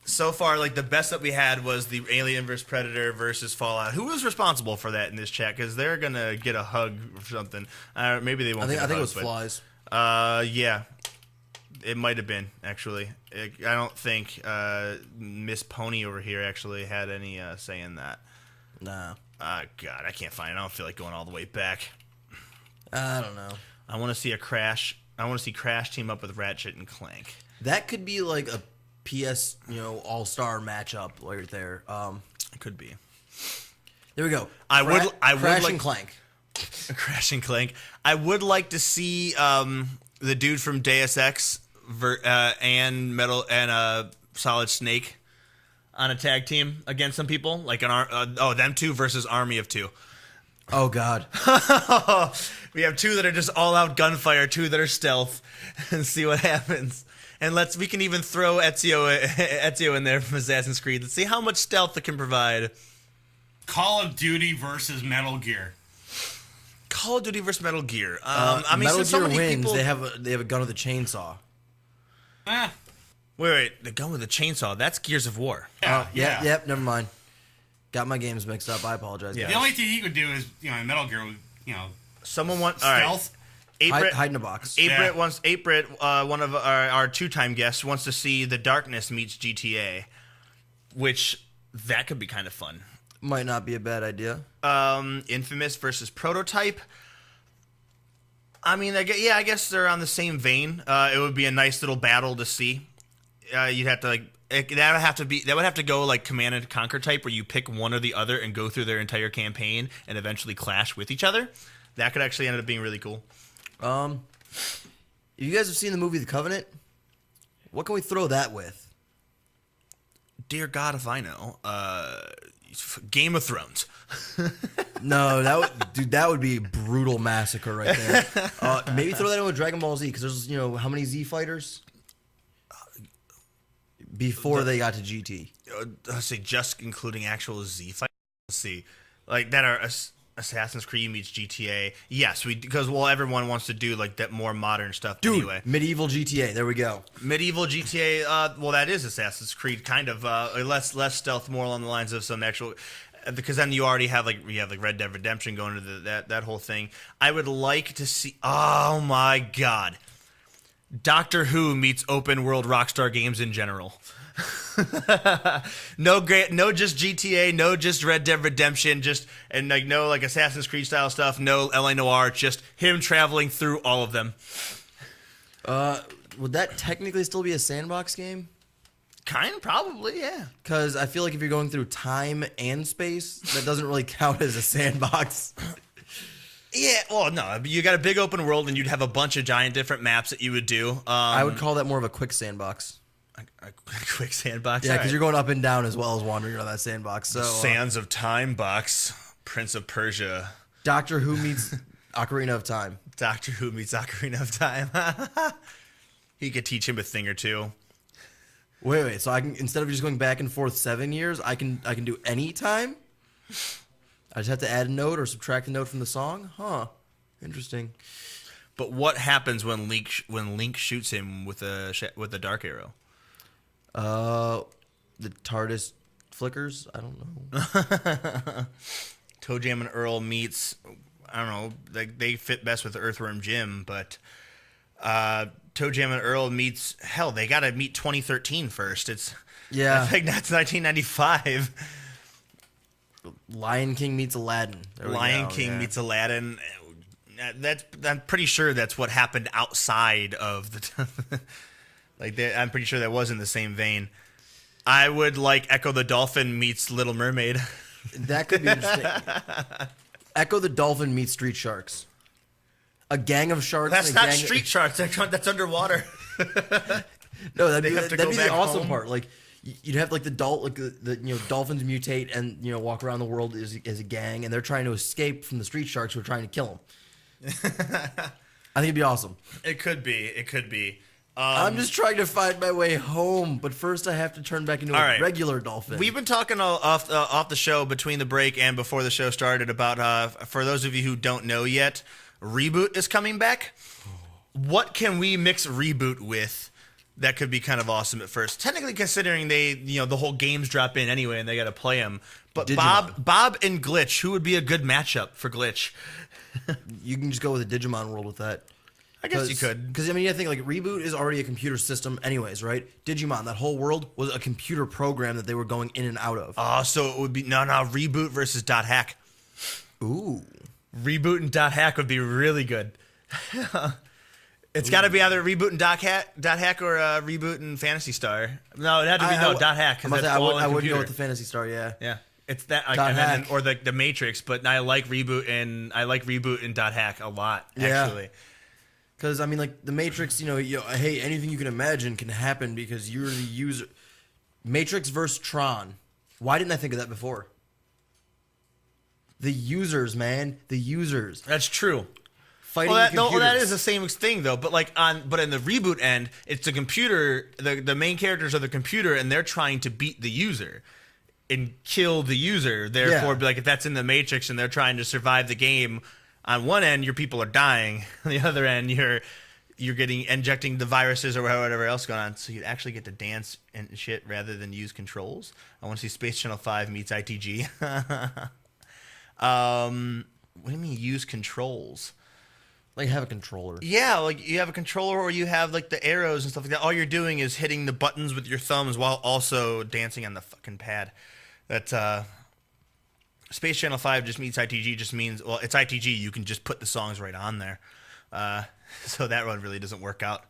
So far, like the best that we had was the Alien vs Predator versus Fallout. Who was responsible for that in this chat? Because they're gonna get a hug or something. Maybe they won't. I think it was Flies. Yeah, it might have been actually. I don't think Miss Pony over here actually had any say in that. Nah. God, I can't find it. I don't feel like going all the way back. I don't know. I want to see Crash. I want to see Crash team up with Ratchet and Clank. That could be like a PS, all-star matchup right there. It could be. There we go. I would Crash like and Clank. Crash and Clank. I would like to see the dude from Deus Ex and Solid Snake on a tag team against some people, like them two versus Army of Two. Oh God. We have 2 that are just all out gunfire, 2 that are stealth, and see what happens. And we can even throw Ezio in there from Assassin's Creed. Let's see how much stealth it can provide. Call of Duty versus Metal Gear. Call of Duty versus Metal Gear. Metal so Gear many wins. people... They have a gun with a chainsaw. Wait, the gun with the chainsaw. That's Gears of War. Yeah. Yep. Never mind. Got my games mixed up. I apologize. The only thing he could do is, in Metal Gear, someone wants stealth. Hide in a box. 8-Brit, one of our 2-time guests, wants to see The Darkness meets GTA, which that could be kind of fun. Might not be a bad idea. Infamous versus Prototype. I mean, I guess they're on the same vein. It would be a nice little battle to see. You'd have to that would have to go like Command and Conquer type, where you pick one or the other and go through their entire campaign and eventually clash with each other. That could actually end up being really cool. You guys have seen the movie The Covenant? What can we throw that with? Dear God, if I know. Game of Thrones. No, that would be a brutal massacre right there. Maybe throw that in with Dragon Ball Z, because there's how many Z fighters before they got to GT. Let's say just including actual Z fighters. Let's see, like that are Assassin's Creed meets GTA. Yes, because everyone wants to do like that more modern stuff. Dude, anyway. medieval GTA. There we go. Medieval GTA. That is Assassin's Creed, kind of less stealth, more along the lines of some actual. Because then you already have like Red Dead Redemption going into that whole thing. I would like to see. Oh my God, Doctor Who meets open world Rockstar Games in general. No just GTA, no just Red Dead Redemption, and no Assassin's Creed style stuff, no LA Noire, just him traveling through all of them. Would that technically still be a sandbox game? Probably, yeah. Because I feel like if you're going through time and space, that doesn't really count as a sandbox. Yeah, well, no, you got a big open world, and you'd have a bunch of giant different maps that you would do. I would call that more of a quick sandbox. A quick sandbox? Yeah, because you're going up and down as well as wandering around that sandbox. So, Sands of Time box, Prince of Persia. Doctor Who meets Ocarina of Time. Doctor Who meets Ocarina of Time. He could teach him a thing or two. Wait. So I can, instead of just going back and forth 7 years, I can do any time? I just have to add a note or subtract a note from the song? Huh. Interesting. But what happens when Link shoots him with a dark arrow? The TARDIS flickers? I don't know. Toe Jam and Earl meets, I don't know, they fit best with Earthworm Jim, but Toe Jam and Earl meets, hell, they got to meet 2013 first. I think that's 1995. Lion King meets Aladdin. Lion King meets Aladdin. I'm pretty sure that's what happened outside of the I'm pretty sure that was in the same vein. I would like Echo the Dolphin meets Little Mermaid. That could be interesting. Echo the Dolphin meets Street Sharks. A gang of sharks. That's not Street Sharks. That's underwater. No, that'd be the awesome part. Like you'd have the dolphins mutate and walk around the world as a gang, and they're trying to escape from the street sharks who are trying to kill them. I think it'd be awesome. It could be. I'm just trying to find my way home, but first I have to turn back into a regular dolphin. We've been talking off the show between the break and before the show started about, for those of you who don't know yet, Reboot is coming back. What can we mix Reboot with that could be kind of awesome at first? Technically, considering the whole games drop in anyway and they got to play them. But Digimon. Bob and Glitch, who would be a good matchup for Glitch? You can just go with a Digimon world with that. I guess you could. Because, I think Reboot is already a computer system anyways, right? Digimon, that whole world was a computer program that they were going in and out of. Oh, so it would be, no, Reboot versus .hack. Ooh. Reboot and .hack would be really good. It's got to be either Reboot and .hack or Reboot and Phantasy Star. No, it had to be .hack. I would go with the Phantasy Star, yeah. Yeah. It's that .hack. or the Matrix, but I like Reboot and .hack a lot, actually. Yeah. Because, the Matrix, hey, anything you can imagine can happen because you're the user. Matrix versus Tron. Why didn't I think of that before? The users, man. The users. That's true. Fighting computers. That is the same thing, though. But in the Reboot end, it's the computer, the main characters are the computer, and they're trying to beat the user and kill the user. Therefore, if that's in the Matrix and they're trying to survive the game, on one end, your people are dying. On the other end, you're injecting the viruses or whatever else going on. So you actually get to dance and shit rather than use controls. I want to see Space Channel 5 meets ITG. What do you mean use controls? Like have a controller. Yeah, like you have a controller or you have the arrows and stuff like that. All you're doing is hitting the buttons with your thumbs while also dancing on the fucking pad. That Space Channel 5 just meets ITG just means, well, it's ITG. You can just put the songs right on there. So that one really doesn't work out.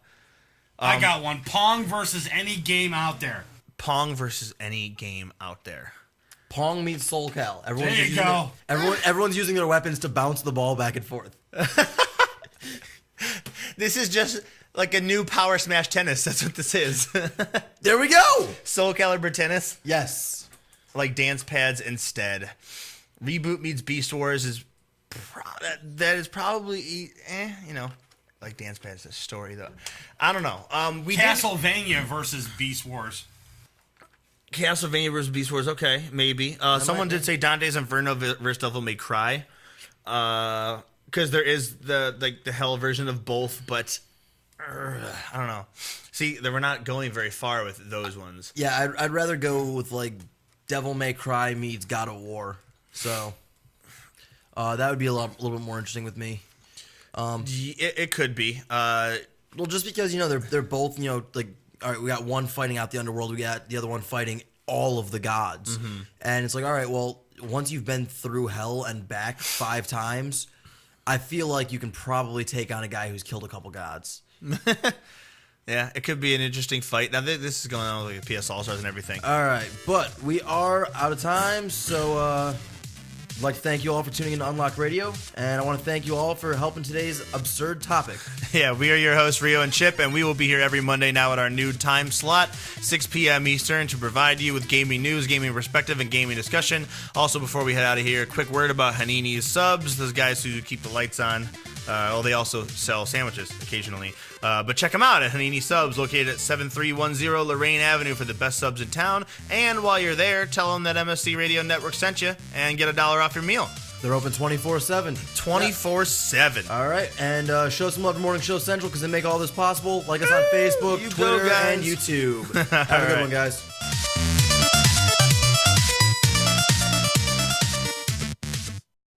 I got one. Pong versus any game out there. Pong versus any game out there. Pong meets SoulCal. Everyone's using their weapons to bounce the ball back and forth. This is just like a new Power Smash Tennis. That's what this is. There we go. Soul Calibur Tennis. Yes. Like dance pads instead. Reboot meets Beast Wars is that is probably like dance pads. A story though. I don't know. Castlevania versus Beast Wars. Castlevania versus Beast Wars. Okay, maybe. Someone did say Dante's Inferno versus Devil May Cry. Because there is the hell version of both, but I don't know. See, we're not going very far with those ones. Yeah, I'd rather go with Devil May Cry meets God of War. So that would be a little bit more interesting with me. It could be. Well, just because they're both all right, we got one fighting out the underworld, we got the other one fighting all of the gods. And it's like, all right, well, once you've been through hell and back 5 times, I feel like you can probably take on a guy who's killed a couple gods. Yeah, it could be an interesting fight. Now, this is going on with like PS All-Stars and everything. All right, but we are out of time, so I'd like to thank you all for tuning in to Unlock Radio, and I want to thank you all for helping today's absurd topic. Yeah, we are your hosts, Rio and Chip, and we will be here every Monday now at our new time slot, 6 p.m. Eastern, to provide you with gaming news, gaming perspective, and gaming discussion. Also, before we head out of here, a quick word about Hanini Subs, those guys who keep the lights on. They also sell sandwiches occasionally. But check them out at Hanini Subs, located at 7310 Lorraine Avenue for the best subs in town. And while you're there, tell them that MSC Radio Network sent you and get $1 off your meal. They're open 24/7. 24/7. All right, and show some love to Morning Show Central because they make all this possible. Like us on Facebook, Twitter, and YouTube. Have a good one, guys.